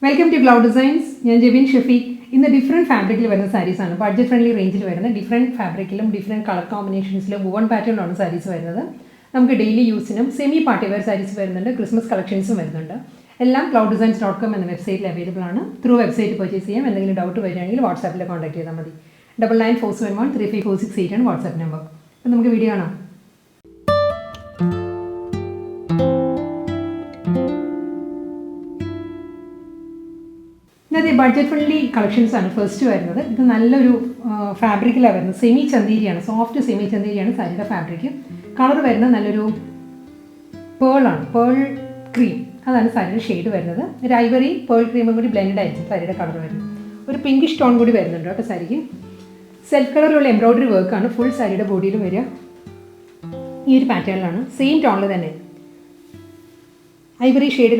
Welcome to Cloud Designs. I am Jevin Shafiq. In the different fabric sarees, budget friendly range, different fabric, different color combinations, woven pattern on sarees. We daily use semi party wear sarees, Christmas collections. Clouddesigns.com website available. Through website purchase and doubt to WhatsApp contact 9947135468 and WhatsApp number. Video. Budget friendly collections are first to this is fabric semi Chandheri, soft semi Chandheri saree fabric. Color is pearl cream. That is saree shade. Ivory pearl cream blended saree color. A pinkish tone would be saree. Self color embroidery work on full saree body. This pattern same tone. Ivory shade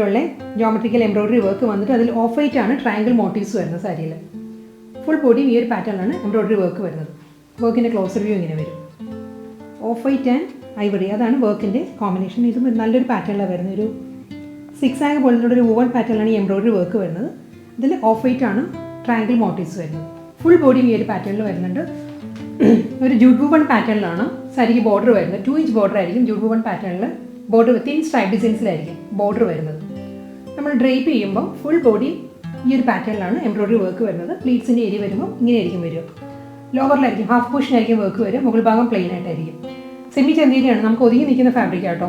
geometrical embroidery work off-white triangle motifs saree. Full body wear pattern embroidery work. Work in a closer view. Off-white and ivory that is work in combination. This is a pattern. Zigzag woven pattern embroidery work. This is off-white triangle motifs. Full body wear pattern. Jute woven pattern saree border 2-inch border jute woven pattern. Border with thin stripe designs border varunathu nammal drape cheyyumbom full body ee pattern lana embroidery work varunathu pleats inde area varumbo ingane irikkum varu lower la half portion irikkum work varu mugul bhagam plain aayittu irikkum semi chandheri aanu namukku odingi nikkuna fabric aato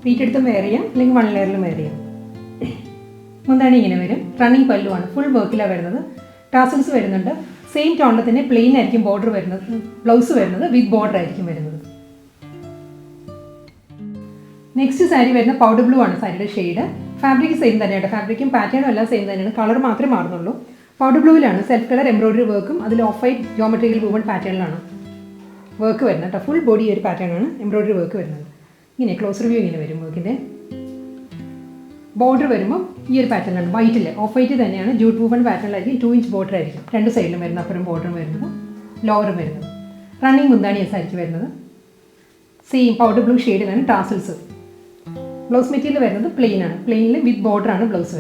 pleat eduthu wear cheyam illengil one layer il wear cheyam mundani ingane varum running pallu aanu full work la varunathu tassels varunundu same tone la thanne plain irikkum border varunathu blouse varunathu with border irikkum varunathu. Next saree is powder blue saree shade. Fabric is same fabric and pattern is same color is powder blue is self color embroidery work off-white geometrical woven pattern work full body pattern embroidery work closer view work border pattern white off-white jute woven pattern 2-inch border 2 side border lower running mundani same powder blue shade and tassels. Blouse material is plain with border blouse.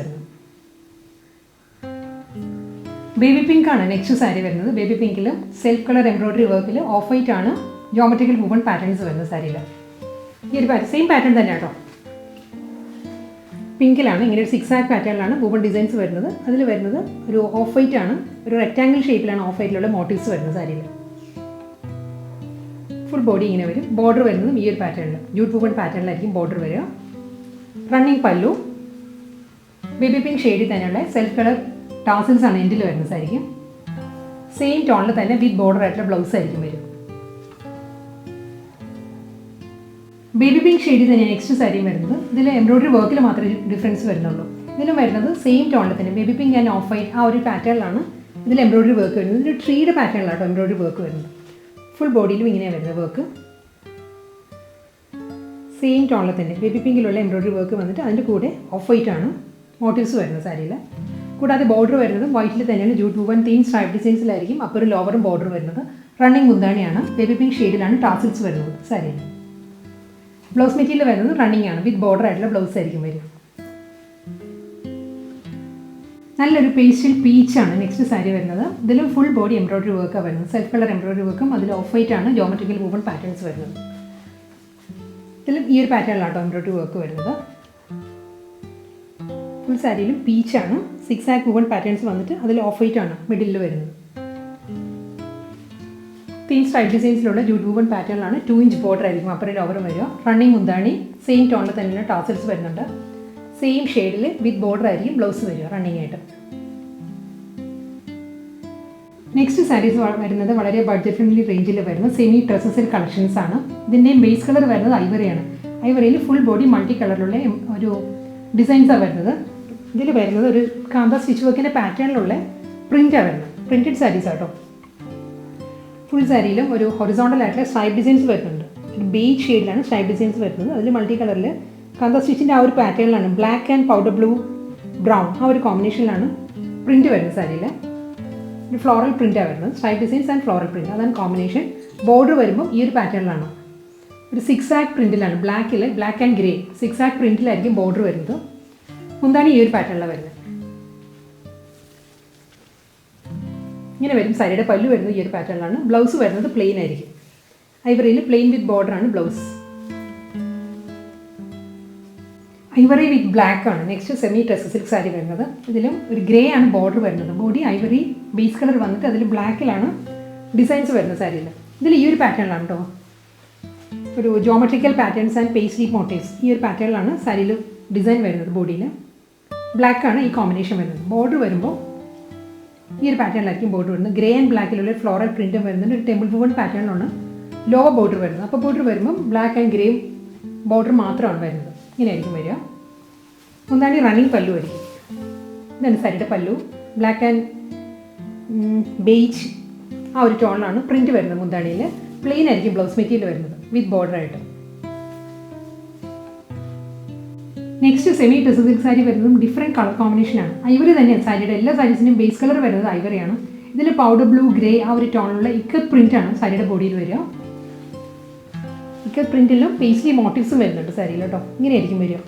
Baby pink is next saree. Baby pink is self color embroidery work off-white geometrical woven patterns. Same pattern. Pink is zigzag pattern woven designs. Off-white rectangle shape off-white motifs. Full body border pattern jute woven pattern border running pallu baby pink shade self color tassels are endil same tone with border blouse baby pink shade is next saree this embroidery work difference this same tone baby pink and off-white pattern embroidery work tree pattern embroidery work full body work. Same tone baby pink embroidery work off-white motifs saree. The border white jute woven thin stripe designs upper lower border running mundani baby pink shade tassels saree. Blouse material running with border blouse pastel peach next saree this full body embroidery work self color embroidery work off-white geometrical woven patterns ear pattern embroidery work full saree peach zigzag woven patterns off-white middle thin stripe designs jute woven pattern 2-inch border upper lower running mundani same tone tassels same shade with border blouse running item. Next sarees are budget friendly range semi dress silk collections. The base color is ivory. Ivory full body multicolor designs. This is Kanda stitch work pattern print printed sarees. Full saree horizontal stripe designs. Beige shade stripe designs. Multicolor Kanda stitch pattern black and powder blue brown. Our combination print saree. Floral print stripe designs and floral print. That is combination. Border this pattern. Zigzag print black and grey. Zigzag print border. Mundani pattern. ഇങ്ങനെ വരും. സാരിയുടെ പല്ലു വരുന്നത് ഈ ഒരു പാറ്റേണിലാണ്. Blouse വരുന്നത് plain ആയിരിക്കും. ഐവറിയിൽ പ്ലെയിൻ വിത്ത് ബോർഡറാണ് ബ്ലൗസ്. ഐവറി വിത്ത് ബ്ലാക്ക് ആണ്. നെക്സ്റ്റ് സെമി ട്രസ് സിൽക്ക് സാരി വരുന്നത്. ഇതിലും ഒരു ഗ്രേ ആണ് ബോർഡർ വരുന്നത്. ബോഡി ഐവറി ബേസ് കളർ വന്നിട്ട് അതിൽ ബ്ലാക്കിലാണ് ഡിസൈൻസ് വരുന്നത് സാരിയിൽ. ഇതിൽ ഈ ഒരു പാറ്റേണിലാണ് കേട്ടോ, ഒരു geometrical patterns and paisley motifs. ഈ ഒരു പാറ്റേണിലാണ് സാരിയിൽ ഡിസൈൻ വരുന്നത്. ബോഡിയിൽ ബ്ലാക്കാണ് ഈ കോമ്പിനേഷൻ വരുന്നത്. ബോർഡർ വരുമ്പോൾ ഈ ഒരു പാറ്റേണിലായിരിക്കും ബോർഡർ വരുന്നത്. ഗ്രേ ആൻഡ് ബ്ലാക്കിലുള്ള ഫ്ലോറൽ പ്രിൻറ്റും വരുന്നുണ്ട്. ഒരു ടെമ്പിൾ വുവൺ പാറ്റേണിലാണ് ലോവർ ബോർഡർ വരുന്നത്. അപ്പോൾ ബോർഡർ വരുമ്പോൾ ബ്ലാക്ക് ആൻഡ് ഗ്രേ ബോർഡർ മാത്രമാണ് വരുന്നത്. ഇങ്ങനെയായിരിക്കും വരിക. ഒന്നാണ് റണ്ണിങ് പല്ലു ആയിരിക്കും. ഇതാണ് സാരിയുടെ പല്ലു. ബ്ലാക്ക് ആൻഡ് ബേജ് ആ ഒരു ടോണിലാണ് പ്രിൻറ്റ് വരുന്നത്. മുന്താണിയിൽ പ്ലെയിൻ ആയിരിക്കും ബ്ലൗസ് മെറ്റീരിയൽ വരുന്നത് വിത്ത് ബോർഡറായിട്ട്. നെക്സ്റ്റ് സെമി ട്രസ് സിൽക്ക് സാരി വരുന്നതും ഡിഫറെൻറ്റ് കളർ കോമ്പിനേഷനാണ്. ഐവറി തന്നെയാണ് സാരിയുടെ എല്ലാ സാരീസിൻ്റെയും ബേസ് കളർ വരുന്നത് ഐവറിയാണ്. ഇതിൽ പൗഡർ ബ്ലൂ ഗ്രേ ആ ഒരു ടോണിലുള്ള ഇക്കത്ത് പ്രിൻ്റാണ് സാരിയുടെ ബോഡിയിൽ വരിക. ഇക്കത്ത് പ്രിൻറ്റിലും പേസ്ലി മോട്ടീവ്സും വരുന്നുണ്ട് സാരിയിൽ കേട്ടോ. ഇങ്ങനെയായിരിക്കും വരിക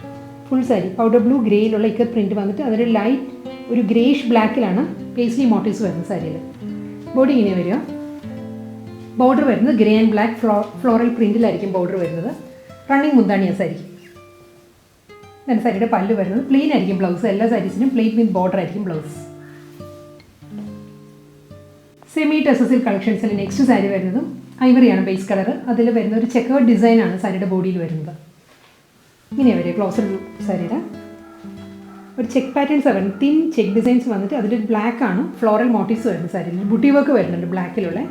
ഫുൾ സാരി. പൗഡർ ബ്ലൂ ഗ്രേയിലുള്ള ഇക്കത്ത് പ്രിൻറ്റ് വന്നിട്ട് അതിൽ ലൈറ്റ് ഒരു ഗ്രേഷ് ബ്ലാക്കിലാണ് പേസ്ലി മോട്ടീവ്സ് വരുന്നത് സാരിയിൽ. ബോഡി ഇങ്ങനെ വരിക. ബോർഡർ വരുന്നത് ഗ്രേ ആൻഡ് ബ്ലാക്ക് ഫ്ലോറൽ പ്രിൻറ്റിലായിരിക്കും ബോർഡർ വരുന്നത്. റണ്ണിങ് മുന്താണിയാണ് സാരിക്ക്. ഇതാണ് സാരിയുടെ പല്ലു വരുന്നത്. പ്ലെയിൻ ആയിരിക്കും ബ്ലൗസ്. എല്ലാ സാരീസിനും പ്ലെയിൻ വിത്ത് ബോർഡർ ആയിരിക്കും ബ്ലൗസ്. സെമി ട്രസ് സിൽക്ക് കളക്ഷൻസിൽ നെക്സ്റ്റ് സാരി വരുന്നതും ഐവറിയാണ് ബേസ് കളർ. അതിൽ വരുന്ന ഒരു ചെക്കേർഡ് ഡിസൈനാണ് സാരിയുടെ ബോഡിയിൽ വരുന്നത്. ഇങ്ങനെ വരിക ക്ലോസർ സാരിയുടെ ഒരു ചെക്ക് പാറ്റേൺസ് വരുന്നത്. തിൻ ചെക്ക് ഡിസൈൻസ് വന്നിട്ട് അതിൽ ബ്ലാക്ക് ആണ് ഫ്ലോറൽ മോട്ടീവ്സ് വരുന്നത് സാരിയിൽ. ബുട്ടി വർക്ക് വരുന്നുണ്ട് ബ്ലാക്കിലുള്ള.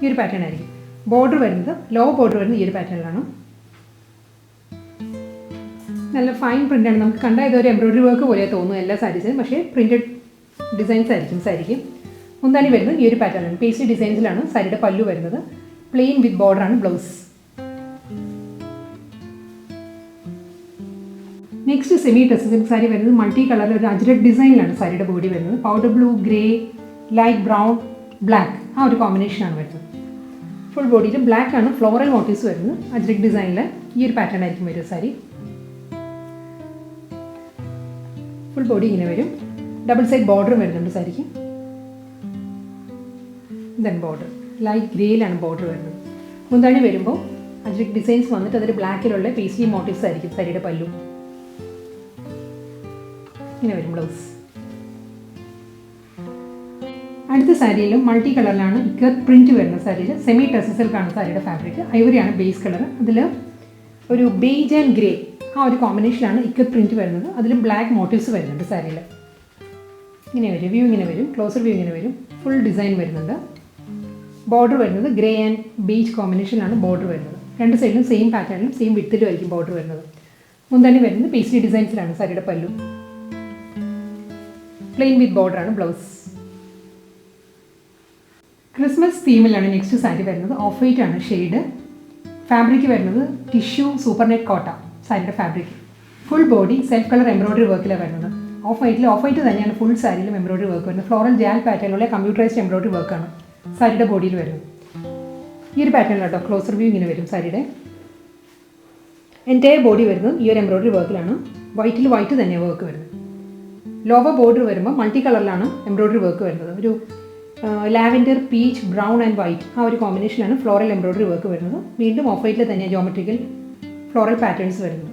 ഈ ഒരു പാറ്റേൺ ആയിരിക്കും. ബോർഡർ വരുന്നത് ലോ ബോർഡർ വരുന്നത് ഈ ഒരു പാറ്റേണിലാണ്. നല്ല ഫൈൻ പ്രിൻ്റാണ്. നമുക്ക് കണ്ടാൽ ഇതൊരു എംബ്രോയിഡറി വർക്ക് പോലെ തോന്നും എല്ലാ സാരീസിനും. പക്ഷേ പ്രിൻറ്റഡ് ഡിസൈൻസ് ആയിരിക്കും സാരിക്ക്. മുന്താണി വരുന്നത് ഈ ഒരു പാറ്റേണാണ്. പേസ്ലി ഡിസൈൻസിലാണ് സാരിയുടെ പല്ലു വരുന്നത്. പ്ലെയിൻ വിത്ത് ബോർഡറാണ് ബ്ലൗസ്. നെക്സ്റ്റ് സെമി ട്രസ് സിൽക്ക് സാരി വരുന്നത് മൾട്ടി കളറിൽ ഒരു അജ്രക് ഡിസൈനിലാണ് സാരിയുടെ ബോഡി വരുന്നത്. Powder blue grey light brown black ആ ഒരു കോമ്പിനേഷനാണ് വരുന്നത്. ഫുൾ ബോഡിയിൽ ബ്ലാക്ക് ആണ് ഫ്ലോറൽ മോട്ടീവ്സ് വരുന്നത്. അജ്രക് ഡിസൈനിൽ ഈ ഒരു പാറ്റേൺ ആയിരിക്കും വരും സാരി. ഫുൾ ബോഡി ഇങ്ങനെ വരും. ഡബിൾ സൈഡ് ബോർഡറും വരുന്നുണ്ട് സാരിക്ക്. ദെൻ ബോർഡർ ലൈറ്റ് ഗ്രേയിലാണ് ബോർഡർ വരുന്നത്. മുന്താണി വരുമ്പോൾ അജ്രക് ഡിസൈൻസ് വന്നിട്ട് അതിൽ ബ്ലാക്കിലുള്ള പേസ്ലി മോട്ടീവ്സ് ആയിരിക്കും സാരിയുടെ പല്ലു. ഇങ്ങനെ വരും ബ്ലൗസ്. അടുത്ത സാരിയിലും മൾട്ടി കളറിലാണ് ഇക്കത്ത് പ്രിൻറ്റ് വരുന്ന സാരിയിൽ. സെമി ട്രസ് സിൽക്കാണ് സാരിയുടെ ഫാബ്രിക്. ഐവറിയാണ് base colour. അതിൽ ഒരു ബേജ് ആൻഡ് ഗ്രേ ആ ഒരു കോമ്പിനേഷനാണ് ഇക്കത്ത് പ്രിൻറ്റ് വരുന്നത്. അതിലും ബ്ലാക്ക് മോട്ടീവ്സ് വരുന്നുണ്ട് സാരിയിൽ. ഇങ്ങനെ വരും. വ്യൂ ഇങ്ങനെ വരും. ക്ലോസർ വ്യൂ ഇങ്ങനെ വരും. ഫുൾ ഡിസൈൻ വരുന്നുണ്ട്. ബോർഡർ വരുന്നത് ഗ്രേ ആൻഡ് ബേജ് കോമ്പിനേഷനിലാണ് ബോർഡർ വരുന്നത്. രണ്ട് സൈഡിലും സെയിം പാറ്റേണിലും സെയിം വിത്തിലും ആയിരിക്കും ബോർഡർ വരുന്നത്. മുന്താണി വരുന്നത് പേസ്ലി ഡിസൈൻസിലാണ് സാരിയുടെ പല്ലു. പ്ലെയിൻ വിത്ത് ബോർഡറാണ് ബ്ലൗസ്. ക്രിസ്മസ് തീമിലാണ് നെക്സ്റ്റ് സാരി വരുന്നത്. ഓഫ് വൈറ്റ് ആണ് ഷെയ്ഡ്. ഫാബ്രിക് വരുന്നത് ടിഷ്യൂ സൂപ്പർ നെറ്റ് കോട്ട സാരിയുടെ fabric. Full body self colour embroidery വർക്കിലാണ് വരുന്നത്. ഓഫ് വൈറ്റ് തന്നെയാണ് ഫുൾ സാരിയിലും എംബ്രോയിഡറി വർക്ക് വരുന്നത്. ഫ്ലോറൽ ജാൽ പാറ്റേണിലുള്ള കമ്പ്യൂട്ടറൈസ്ഡ് എംബ്രോയിഡറി വർക്കാണ് സാരിയുടെ ബോഡിയിൽ വരുന്നത്. ഈ ഒരു പാറ്റേണിലാട്ടോ ക്ലോസർ വ്യൂ ഇങ്ങനെ വരും സാരിയുടെ. എൻ്റെ ബോഡി വരുന്നത് ഈ ഒരു എംബ്രോയിഡറി വർക്കിലാണ്. വൈറ്റിൽ വൈറ്റ് തന്നെയാണ് വർക്ക് വരുന്നത്. ലോവർ ബോർഡർ വരുമ്പോൾ മൾട്ടി കളറിലാണ് എംബ്രോയിഡറി വർക്ക് വരുന്നത്. ഒരു lavender peach brown and white ആ ഒരു കോമ്പിനേഷനാണ് ഫ്ലോറൽ എംബ്രോയിഡറി വർക്ക് വരുന്നത്. വീണ്ടും ഓഫ് വൈറ്റിൽ തന്നെയാണ് ജോമെട്രിക്കൽ ഫ്ലോറൽ പാറ്റേൺസ് വരുന്നത്.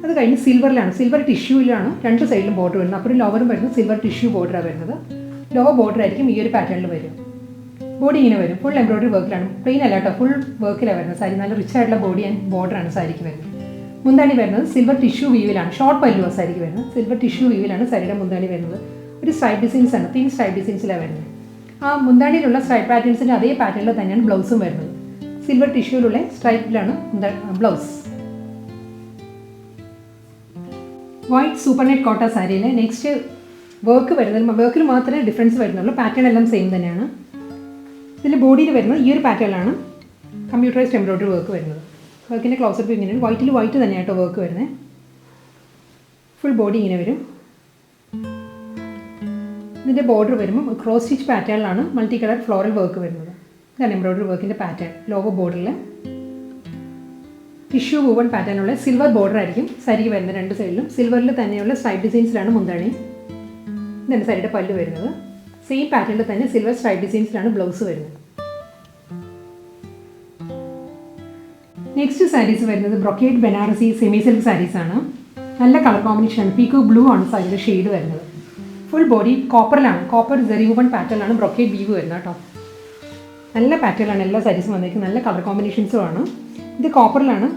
അത് കഴിഞ്ഞ് സിൽവറിലാണ്, സിൽവർ ടിഷ്യൂവിലാണ് രണ്ട് സൈഡിലും ബോർഡർ വരുന്നത്. അപ്പോൾ ലോവറും വരുന്നത് സിൽവർ ടിഷ്യൂ ബോർഡറാണ് വരുന്നത്. ലോവർ ബോർഡർ ആയിരിക്കും ഈ ഒരു പാറ്റേണിൽ വരും. ബോഡി ഇങ്ങനെ വരും. Full embroidery വർക്കിലാണ്. പ്ലെയിൻ അല്ല കേട്ടോ, ഫുൾ വർക്കിലാണ് വരുന്നത് സാരി. നല്ല റിച്ച് ആയിട്ടുള്ള ബോഡി ആൻഡ് ബോർഡറാണ് സാരിക്ക് വരുന്നത്. മുന്താണി വരുന്നത് സിൽവർ ടിഷ്യൂ വീവിലാണ്. ഷോർട്ട് പല്ലുവാണ് സാരിക്ക് വരുന്നത്. സിൽവർ ടിഷ്യൂ വീവിലാണ് സാരിയുടെ മുന്താണി വരുന്നത്. ഒരു സ്ട്രൈപ്പ് ഡിസൈൻസ് ആണ്, തിൻ സ്ട്രൈപ്പ് ഡിസൈൻസിലാണ് വരുന്നത്. ആ മുന്താണിയിലുള്ള സ്ട്രൈപ്പ് പാറ്റേൺസിൻ്റെ അതേ പാറ്റേണിൽ തന്നെയാണ് ബ്ലൗസും വരുന്നത്. സിൽവർ ടിഷ്യൂലുള്ള സ്ട്രൈപ്പിലാണ് ബ്ലൗസ്. വൈറ്റ് സൂപ്പർ നെറ്റ് കോട്ട സാരിയിലെ നെക്സ്റ്റ് വർക്ക് വരുന്നത്, വർക്കിൽ മാത്രമേ ഡിഫറൻസ് വരുന്നുള്ളൂ. പാറ്റേൺ എല്ലാം സെയിം തന്നെയാണ്. ഇതിൽ ബോഡിയിൽ വരുന്നത് ഈ ഒരു പാറ്റേണിലാണ് കമ്പ്യൂട്ടറൈസ്ഡ് എംബ്രോയിഡറി വർക്ക് വരുന്നത്. വർക്കിൻ്റെ ക്ലോസർ വ്യൂ ഇങ്ങനെയാണ്. വൈറ്റിൽ വൈറ്റ് തന്നെയായിട്ടോ വർക്ക് വരുന്നത്. ഫുൾ ബോഡി ഇങ്ങനെ വരും. ഇതിൻ്റെ ബോർഡർ വരുമ്പോൾ ക്രോസ് സ്റ്റിച്ച് പാറ്റേണിലാണ് മൾട്ടി കളർ ഫ്ലോറൽ വർക്ക് വരുന്നത്. ഇതാണ് എംബ്രോയിഡറി വർക്കിൻ്റെ പാറ്റേൺ. ലോവർ ബോർഡറിൽ ടിഷ്യൂ വൂവൺ പാറ്റേണുള്ള സിൽവർ ബോർഡർ ആയിരിക്കും സാരിക്ക് വരുന്നത്. രണ്ട് സൈഡിലും സിൽവറിൽ തന്നെയുള്ള സ്ട്രൈപ്പ് ഡിസൈൻസിലാണ് മുന്താണി. ഇതാണ് സാരിയുടെ പല്ല് വരുന്നത്. സെയിം പാറ്റേണിൽ തന്നെ സിൽവർ സ്ട്രൈപ്പ് ഡിസൈൻസിലാണ് ബ്ലൗസ് വരുന്നത്. നെക്സ്റ്റ് സാരീസ് വരുന്നത് brocade Banarasi semi silk saris ആണ്. നല്ല കളർ കോമ്പിനേഷനാണ്. പീക്കോ ബ്ലൂ ആണ് സാരിയുടെ ഷെയ്ഡ് വരുന്നത്. ഫുൾ ബോഡി കോപ്പറിലാണ്, കോപ്പർ ജെറി വുവൺ പാറ്റേണിലാണ് ബ്രൊക്കേഡ് വീവ് വരുന്നത് കേട്ടോ. നല്ല പാറ്റേണിലാണ് എല്ലാ സാരീസും വന്നിരിക്കുന്നത്. നല്ല കളർ കോമ്പിനേഷൻസും ആണ്. ഇത് കോപ്പറിലാണ്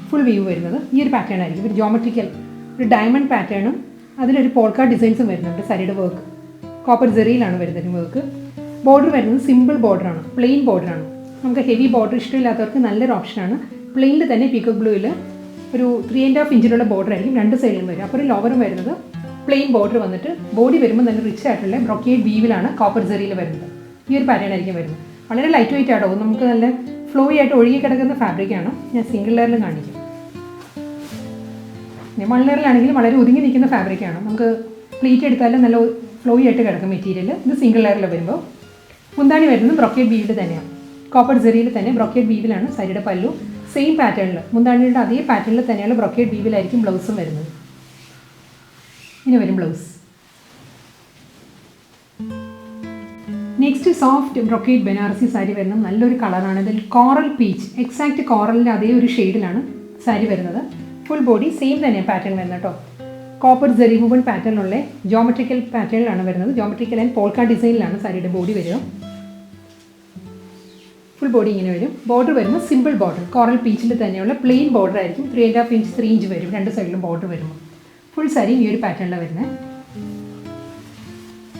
ഫുൾ വീവ് വരുന്നത്. ഈ ഒരു പാറ്റേൺ ആയിരിക്കും. ഒരു ജോമെട്രിക്കൽ ഒരു ഡയമണ്ട് പാറ്റേണും അതിലൊരു പോൾക്കാ ഡിസൈൻസും വരുന്നുണ്ട്. സാരിയുടെ വർക്ക് കോപ്പർ ജെറിയിലാണ് വരുന്നത് വർക്ക്. ബോർഡർ വരുന്നത് സിമ്പിൾ ബോർഡറാണ്, പ്ലെയിൻ ബോർഡറാണ്. നമുക്ക് ഹെവി ബോർഡർ ഇഷ്ടമില്ലാത്തവർക്ക് നല്ലൊരു ഓപ്ഷനാണ്. പ്ലെയിനിൽ തന്നെ പീക്കോക്ക് ബ്ലൂവിൽ ഒരു 3.5 ഇഞ്ചിലുള്ള ബോർഡർ ആയിരിക്കും രണ്ട് സൈഡിലും വരും. അപ്പോൾ ഒരു ലോവറും വരുന്നത് പ്ലെയിൻ ബോർഡർ വന്നിട്ട് ബോഡി വരുമ്പോൾ നല്ല റിച്ച് ആയിട്ടുള്ള ബ്രൊക്കേഡ് വീവിലാണ് കോപ്പർ ജെറിയിൽ വരുന്നത്. ഈ ഒരു പാറ്റേൺ ആയിരിക്കും വരുന്നത്. വളരെ ലൈറ്റ് വെയിറ്റ് ആട്ടോ. നമുക്ക് നല്ല ഫ്ലോയി ആയിട്ട് ഒഴുകി കിടക്കുന്ന ഫാബ്രിക്കാണ്. ഞാൻ സിംഗിൾ ലെയറിൽ കാണിക്കും. വൺ ലെയറിലാണെങ്കിലും വളരെ ഒതുങ്ങി നിൽക്കുന്ന ഫാബ്രിക്കാണ്. നമുക്ക് പ്ലീറ്റ് എടുത്താലും നല്ല ഫ്ലോയി ആയിട്ട് കിടക്കും മെറ്റീരിയൽ. ഇത് സിംഗിൾ ലെയറിൽ വരുമ്പോൾ മുന്താണി വരുന്നത് ബ്രൊക്കേഡ് വീവിൽ തന്നെയാണ്. കോപ്പർ ജെറിയിൽ തന്നെ ബ്രൊക്കേഡ് വീവിലാണ് സാരിയുടെ പല്ലു. സെയിം പാറ്റേണിൽ മുന്താണിയുടെ അതേ പാറ്റേണിൽ തന്നെയാണ് ബ്രൊക്കേഡ് വീവിലായിരിക്കും ബ്ലൗസും വരുന്നത്. ഇനി വരും blouse. Next soft brocade Banarasi sari വരുന്നത് നല്ലൊരു കളറാണ്. ഇതിൽ കോറൽ പീച്ച്, എക്സാക്റ്റ് കോറലിൻ്റെ അതേ ഒരു ഷെയ്ഡിലാണ് സാരി വരുന്നത്. ഫുൾ ബോഡി സെയിം തന്നെ പാറ്റേൺ വരുന്നത് കേട്ടോ. കോപ്പർ ജെറി വുവൺ പാറ്റേണിലുള്ള ജോമെട്രിക്കൽ പാറ്റേണിലാണ് വരുന്നത്. ജോമെട്രിക്കൽ ആൻഡ് പോൾക്കാ ഡിസൈനിലാണ് സാരിയുടെ ബോഡി വരിക. ഫുൾ ബോഡി ഇങ്ങനെ വരും. ബോർഡർ വരുന്നത് സിമ്പിൾ ബോർഡർ, കോറൽ പീച്ചിൽ തന്നെയുള്ള പ്ലെയിൻ ബോർഡർ ആയിരിക്കും. 3.5 ഇഞ്ച് 3 ഇഞ്ച് വരും രണ്ട് സൈഡിലും ബോർഡർ വരുമ്പോൾ. ഫുൾ സാരി ഈ ഒരു പാറ്റേണിലാണ് വരുന്നത്.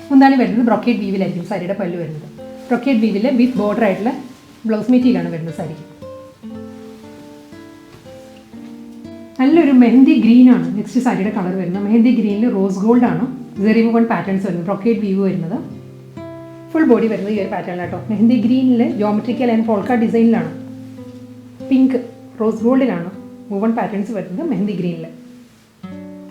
മുന്താണി വരുന്നത് ബ്രൊക്കേഡ് വീവിലായിരിക്കും സാരിയുടെ പല്ലു വരുന്നത്. ബ്രൊക്കേഡ് വീവിൽ വിത്ത് ബോർഡർ ആയിട്ടുള്ള ബ്ലൗസ് മെറ്റീരിയലാണ് വരുന്നത് സാരിക്ക്. നല്ലൊരു മെഹന്തി ഗ്രീനാണ് നെക്സ്റ്റ് സാരിയുടെ കളർ വരുന്നത്. മെഹന്തി ഗ്രീനിൽ റോസ് ഗോൾഡ് ആണ് ജെറി വുവൺ പാറ്റേൺസ് വരുന്നത്. ബ്രൊക്കേഡ് വീവ് വരുന്നത്. ഫുൾ ബോഡി വരുന്നത് ഈ ഒരു പാറ്റേണിലാട്ടോ. മെഹന്തി ഗ്രീനിൽ ജോമെട്രിക്കൽ ആൻഡ് പോൾക്കാ ഡിസൈനിലാണ്. പിങ്ക് റോസ് ഗോൾഡിലാണ് വുവൺ പാറ്റേൺസ് വരുന്നത് മെഹന്തി ഗ്രീനിൽ.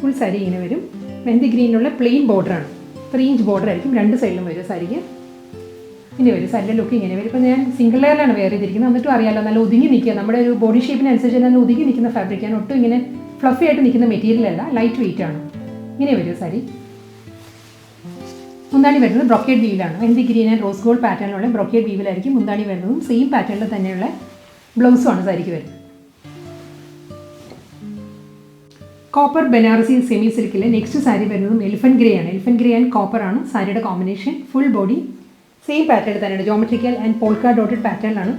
ഫുൾ സാരി ഇങ്ങനെ വരും. മെഹന്തി ഗ്രീനിലുള്ള പ്ലെയിൻ ബോർഡറാണ്. 3 ഇഞ്ച് ബോർഡർ ആയിരിക്കും രണ്ട് സൈഡിലും വരും സാരിക്ക്. ഇനി വരും സാരിയുടെ ലുക്ക് ഇങ്ങനെ വരും. ഇപ്പോൾ ഞാൻ സിംഗിൾ ലെയറിലാണ് വെയർ ചെയ്തിരിക്കുന്നത്. എന്നിട്ടും അറിയാമല്ലോ നല്ല ഒതുങ്ങി നിൽക്കുക. നമ്മുടെ ഒരു ബോഡി ഷേപ്പിനനുസരിച്ച് നല്ല ഒതുങ്ങി നിൽക്കുന്ന ഫാബ്രിക്കാണ്. ഒട്ടും ഇങ്ങനെ ഫ്ലഫി ആയിട്ട് നിൽക്കുന്ന മെറ്റീരിയൽ അല്ല, ലൈറ്റ് വെയിറ്റ് ആണ്. ഇങ്ങനെ വരും സാരി. മുന്താണി വരുന്നത് ബ്രൊക്കേഡ് വീവിലാണ്. Mehndi green and rose gold പാറ്റേണിലുള്ള ബ്രൊക്കേഡ് വീവിലായിരിക്കും മുന്താണി വരുന്നതും. സെയിം പാറ്റേണിൽ തന്നെയുള്ള ബ്ലൗസുമാണ് സാരിക്ക് വരുന്നത്. കോപ്പർ ബനാറസി സെമി സിൽക്കിലെ നെക്സ്റ്റ് സാരി വരുന്നതും എലിഫൻറ്റ് ഗ്രേ ആണ്. എലിഫൻറ്റ് ഗ്രേ ആൻഡ് കോപ്പർ ആണ് സാരിയുടെ കോമ്പിനേഷൻ. ഫുൾ ബോഡി സെയിം പാറ്റേണിൽ തന്നെയാണ്. ജോമെട്രിക്കൽ ആൻഡ് പോൾക്കാ ഡോട്ടഡ് പാറ്റേണിലാണ്.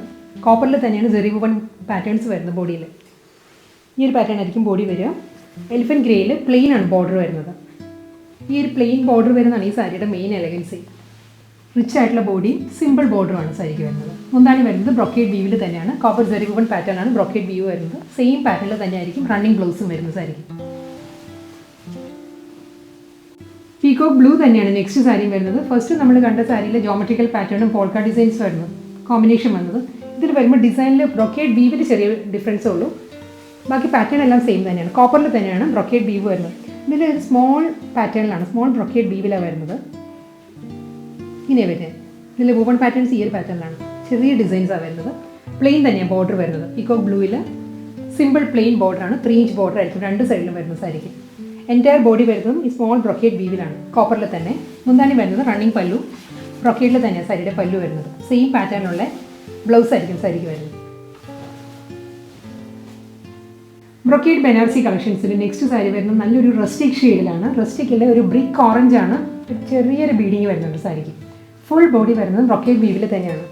കോപ്പറിൽ തന്നെയാണ് ജെറി വുവൺ പാറ്റേൺസ് വരുന്നത് ബോഡിയിൽ. ഈ ഒരു പാറ്റേൺ ആയിരിക്കും ബോഡി വരിക. എലിഫൻറ്റ് ഗ്രേയിൽ പ്ലെയിൻ ആണ് ബോർഡർ വരുന്നത്. ഈ ഒരു പ്ലെയിൻ ബോർഡർ വരുന്നതാണ് ഈ സാരിയുടെ മെയിൻ എലഗൻസി. റിച്ച് ആയിട്ടുള്ള ബോഡി, സിമ്പിൾ ബോർഡറുമാണ് സാരിക്ക് വരുന്നത്. മുന്താണി വരുന്നത് ബ്രൊക്കേഡ് വീവിൽ തന്നെയാണ്. കോപ്പർ ജെറി വുവൺ പാറ്റേൺ ആണ് ബ്രൊക്കേഡ് വീവ് വരുന്നത്. സെയിം പാറ്റേണിൽ തന്നെയായിരിക്കും റണ്ണിങ് ബ്ലൗസും വരുന്നത് സാരിക്ക്. പീകോക്ക് ബ്ലൂ തന്നെയാണ് നെക്സ്റ്റ് സാരിയും വരുന്നത്. ഫസ്റ്റ് നമ്മൾ കണ്ട സാരിയിൽ ജോമെട്രിക്കൽ പാറ്റേണും പോൾക്കാ ഡിസൈൻസ് വരുന്നത് കോമ്പിനേഷൻ വന്നത്. ഇതിൽ വരുമ്പോൾ ഡിസൈനിൽ ബ്രൊക്കേഡ് വീവിൽ ചെറിയ ഡിഫറൻസേ ഉള്ളൂ. ബാക്കി പാറ്റേൺ എല്ലാം സെയിം തന്നെയാണ്. കോപ്പറിൽ തന്നെയാണ് ബ്രൊക്കേഡ് വീവ് വരുന്നത്. ഇതിൽ ഒരു സ്മോൾ പാറ്റേണിലാണ്, സ്മോൾ ബ്രൊക്കേഡ് വീവിലാണ് വരുന്നത്. ഇങ്ങനെ വരുന്നത് ഇതിൽ വുവൺ പാറ്റേൺസ് ഈ ഒരു പാറ്റേണിലാണ്. ചെറിയ ഡിസൈൻസാണ് വരുന്നത്. പ്ലെയിൻ തന്നെയാണ് ബോർഡർ വരുന്നത്. പീകോക്ക് ബ്ലൂവിൽ സിമ്പിൾ പ്ലെയിൻ ബോർഡറാണ്. 3 ഇഞ്ച് ബോർഡർ ആയിരിക്കും രണ്ട് സൈഡിലും വരുന്നത് സാരിക്ക്. എൻറ്റയർ ബോഡി വരുന്നതും ഈ സ്മോൾ ബ്രൊക്കേഡ് വീവിലാണ്. കോപ്പറിൽ തന്നെ. മുന്താണി വരുന്നത് റണ്ണിങ് പല്ലു. ബ്രൊക്കേഡിൽ തന്നെയാണ് സാരിയുടെ പല്ലു വരുന്നത്. സെയിം പാറ്റേണിലുള്ള ബ്ലൗസ് ആയിരിക്കും സാരിക്ക് വരുന്നത്. ബ്രൊക്കേഡ് ബനാറസി കളക്ഷൻസിൽ നെക്സ്റ്റ് സാരി വരുന്നത് നല്ലൊരു റസ്റ്റിക് ഷെയ്ഡിലാണ്. റസ്റ്റിക്കിൽ ഒരു ബ്രിക്ക് ഓറഞ്ച് ആണ്. ചെറിയൊരു ബീഡിങ് വരുന്നുണ്ട് സാരിക്ക്. ഫുൾ ബോഡി വരുന്നത് ബ്രൊക്കേഡ് വീവിൽ തന്നെയാണ്.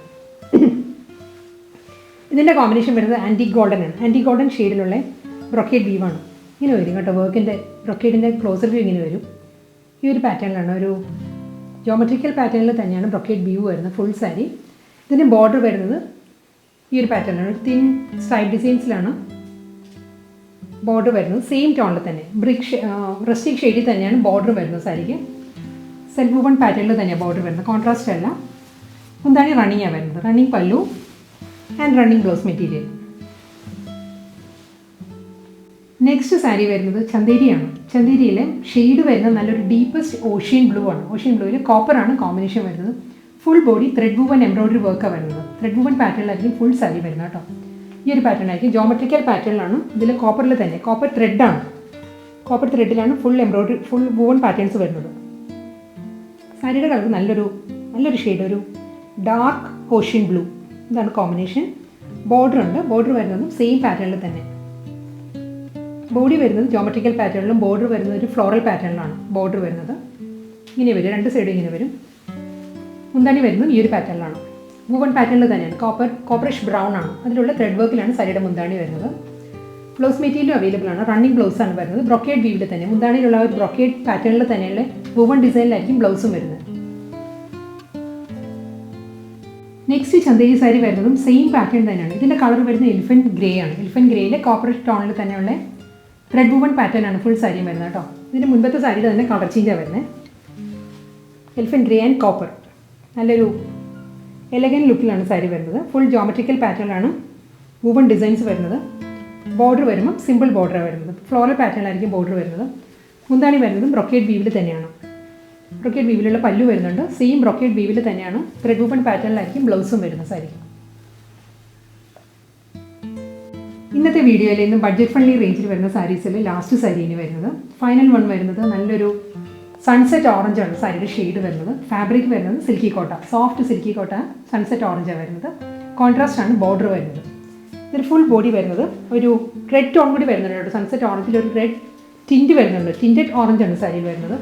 ഇതിൻ്റെ കോമ്പിനേഷൻ വരുന്നത് ആൻറ്റിക് ഗോൾഡൻ ആണ്. ആൻറ്റിക് ഗോൾഡൻ ഷെയ്ഡിലുള്ള ബ്രൊക്കേഡ് വീവാണ്. ഇങ്ങനെ വരും കേട്ടോ. വർക്കിൻ്റെ ബ്രൊക്കേഡിൻ്റെ ക്ലോസർ വ്യൂ ഇങ്ങനെ വരും. ഈ ഒരു പാറ്റേണിലാണ്, ഒരു ജോമെട്രിക്കൽ പാറ്റേണിൽ തന്നെയാണ് ബ്രൊക്കേഡ് വ്യൂ വരുന്നത് ഫുൾ സാരി. ഇതിൻ്റെ ബോർഡർ വരുന്നത് ഈ ഒരു പാറ്റേണിലാണ്. ഒരു തിൻ സ്ട്രൈപ്പ് ഡിസൈൻസിലാണ് ബോർഡർ വരുന്നത്. സെയിം ടോണിൽ തന്നെ റസ്റ്റിക് ഷെയ്ഡിൽ തന്നെയാണ് ബോർഡർ വരുന്നത് സാരിക്ക്. സെൽഫ് വുവൺ പാറ്റേണിൽ തന്നെയാണ് ബോർഡർ വരുന്നത്. കോൺട്രാസ്റ്റ് അല്ല. എന്താണ് റണ്ണിങ്ങാണ് വരുന്നത്. റണ്ണിങ് പല്ലു and running blouse material. Next sari വരുന്നത് ചന്തേരിയാണ്. ചന്തേരിയിലെ ഷെയ്ഡ് വരുന്നത് നല്ലൊരു ഡീപ്പസ്റ്റ് ഓഷ്യൻ ബ്ലൂ ആണ്. ഓഷ്യൻ ബ്ലൂവിൽ കോപ്പറാണ് കോമ്പിനേഷൻ വരുന്നത്. Full body thread woven embroidery വർക്കാണ് വരുന്നത്. ത്രെഡ് വുവൺ പാറ്റേണിലായിരിക്കും ഫുൾ സാരി വരുന്നത് കേട്ടോ. ഈ ഒരു പാറ്റേൺ ആയിരിക്കും. ജോമെട്രിക്കൽ പാറ്റേണിലാണ്. ഇതിൽ കോപ്പറിൽ തന്നെ കോപ്പർ ത്രെഡാണ്. കോപ്പർ ത്രെഡിലാണ് ഫുൾ എംബ്രോയിഡറി വുവൺ പാറ്റേൺസ് വരുന്നത്. സാരിയുടെ കളർ നല്ലൊരു ഷെയ്ഡ്, ഒരു ഡാർക്ക് ഓഷ്യൻ ബ്ലൂ, ഇതാണ് കോമ്പിനേഷൻ. ബോർഡർ ഉണ്ട്, ബോർഡർ വരുന്നതും സെയിം പാറ്റേണിൽ തന്നെ. ബോഡി വരുന്നത് ജോമെട്രിക്കൽ പാറ്റേണിലും ബോർഡർ വരുന്നത് ഒരു ഫ്ലോറൽ പാറ്റേണിലാണ് ബോർഡർ വരുന്നത്. ഇങ്ങനെ വരും, രണ്ട് സൈഡും ഇങ്ങനെ വരും. മുന്താണി വരുന്നത് ഈ ഒരു പാറ്റേണിലാണ്, വൂവൺ പാറ്റേണിൽ തന്നെയാണ്. കോപ്പറിഷ് ബ്രൗൺ ആണ്, അതിലുള്ള ത്രെഡ് വർക്കിലാണ് സാരിയുടെ മുന്താണി വരുന്നത്. ബ്ലൗസ് മെറ്റീരിയലും അവൈലബിൾ ആണ്, റണ്ണിങ് ബ്ലൗസ് ആണ് വരുന്നത്. ബ്രൊക്കേഡ് വീവിൽ തന്നെ, മുന്താണിയിലുള്ള ഒരു ബ്രൊക്കേഡ് പാറ്റേണിൽ തന്നെയുള്ള വൂവൺ ഡിസൈനിലായിരിക്കും ബ്ലൗസും വരുന്നത്. നെക്സ്റ്റ് ചന്തേരി സാരി വരുന്നതും സെയിം പാറ്റേൺ തന്നെയാണ്. ഇതിൻ്റെ കളർ വരുന്നത് എലിഫൻറ്റ് ഗ്രേ ആണ്. എലിഫൻറ്റ് ഗ്രേയിൽ കോപ്പറിഷ് ടോണിൽ തന്നെയുള്ള ത്രെഡ് വൂവൺ പാറ്റേൺ ആണ് ഫുൾ സാരിയും വരുന്നത് കേട്ടോ. ഇതിൻ്റെ മുൻപത്തെ സാരിയുടെ തന്നെ കളർ ചേഞ്ചാണ് വരുന്നത്. എലിഫൻറ്റ് ഗ്രേ ആൻഡ് കോപ്പർ, നല്ലൊരു എലഗൻ ലുക്കിലാണ് സാരി വരുന്നത്. ഫുൾ ജോമെട്രിക്കൽ പാറ്റേണിലാണ് വൂവൺ ഡിസൈൻസ് വരുന്നത്. ബോർഡർ വരുമ്പോൾ സിമ്പിൾ ബോർഡറാണ് വരുന്നത്, ഫ്ലോറൽ പാറ്റേണിലായിരിക്കും ബോർഡർ വരുന്നത്. മുന്താണി വരുന്നതും ബ്രൊക്കേഡ് വീവിൽ തന്നെയാണ്. ബ്രൊക്കേഡ് വീവിലുള്ള പല്ലു വരുന്നുണ്ട്, സെയിം ബ്രൊക്കേഡ് വീവിൽ തന്നെയാണ് ത്രെഡ് വൂവൺ പാറ്റേണിലായിരിക്കും ബ്ലൗസും വരുന്നത് സാരിക്ക്. ഇന്നത്തെ വീഡിയോയിൽ ഇന്ന് ബഡ്ജറ്റ് ഫ്രണ്ട്ലി റേഞ്ചിൽ വരുന്ന സാരീസിൽ ലാസ്റ്റ് സാരിയാണ് വരുന്നത്. ഫൈനൽ വൺ വരുന്നത് നല്ലൊരു സൺസെറ്റ് ഓറഞ്ചാണ് സാരിയുടെ ഷെയ്ഡ് വരുന്നത്. ഫാബ്രിക് വരുന്നത് സിൽക്കി കോട്ട, സോഫ്റ്റ് സിൽക്കി കോട്ട സൺസെറ്റ് ഓറഞ്ചാണ് വരുന്നത്. കോൺട്രാസ്റ്റ് ആണ് ബോർഡർ വരുന്നത്. ഇതിൽ ഫുൾ ബോഡി വരുന്നത് ഒരു റെഡ് ടോൺ കൂടി വരുന്നുണ്ട്. സൺസെറ്റ് ഓറഞ്ചിൽ ഒരു റെഡ് ടിൻറ്റ് വരുന്നുണ്ട്, ടിൻറ്റഡ് ഓറഞ്ചാണ് സാരിയിൽ വരുന്നത്.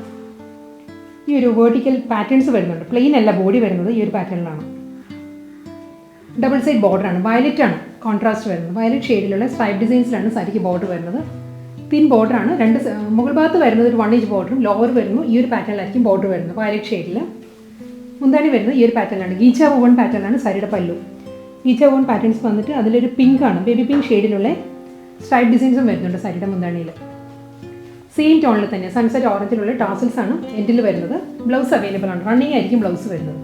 ഈ ഒരു വേർട്ടിക്കൽ പാറ്റേൺസ് വരുന്നുണ്ട്, പ്ലെയിൻ അല്ല ബോഡി വരുന്നത് ഈ ഒരു പാറ്റേണിലാണ്. ഡബിൾ സൈഡ് ബോർഡറാണ്, വയലറ്റ് ആണ് കോൺട്രാസ്റ്റ് വരുന്നത്. വയലറ്റ് ഷെയ്ഡിലുള്ള സ്ട്രൈപ്പ് ഡിസൈൻസിലാണ് സാരിക്ക് ബോർഡർ വരുന്നത്. തിൻ ബോർഡറാണ്, മുകൾ ഭാഗത്ത് വരുന്നത് ഒരു 1 ഇഞ്ച് ബോർഡറും ലോവർ വരുന്നു ഈ ഒരു പാറ്റേണിലായിരിക്കും ബോർഡർ വരുന്നത് വയലറ്റ് ഷെയ്ഡിൽ. മുന്താണി വരുന്നത് ഈ ഒരു പാറ്റേണിലാണ്. ഗീച്ച വൂവൺ പാറ്റേണിലാണ് സാരിയുടെ പല്ലു. ഗീച്ച വൂവൺ പാറ്റേൺസ് വന്നിട്ട് അതിലൊരു പിങ്ക് ആണ്, ബേബി പിങ്ക് ഷെയ്ഡിലുള്ള സ്ട്രൈപ്പ് ഡിസൈൻസും വരുന്നുണ്ട് സാരിയുടെ മുന്താണിയിൽ. സെയിം ടോണിൽ തന്നെ സൺസെറ്റ് ഓറഞ്ചിലുള്ള ടാസൽസ് ആണ് എൻഡിൽ വരുന്നത്. ബ്ലൗസ് അവൈലബിൾ ആണ്, റണ്ണിങ് ആയിരിക്കും ബ്ലൗസ് വരുന്നത്.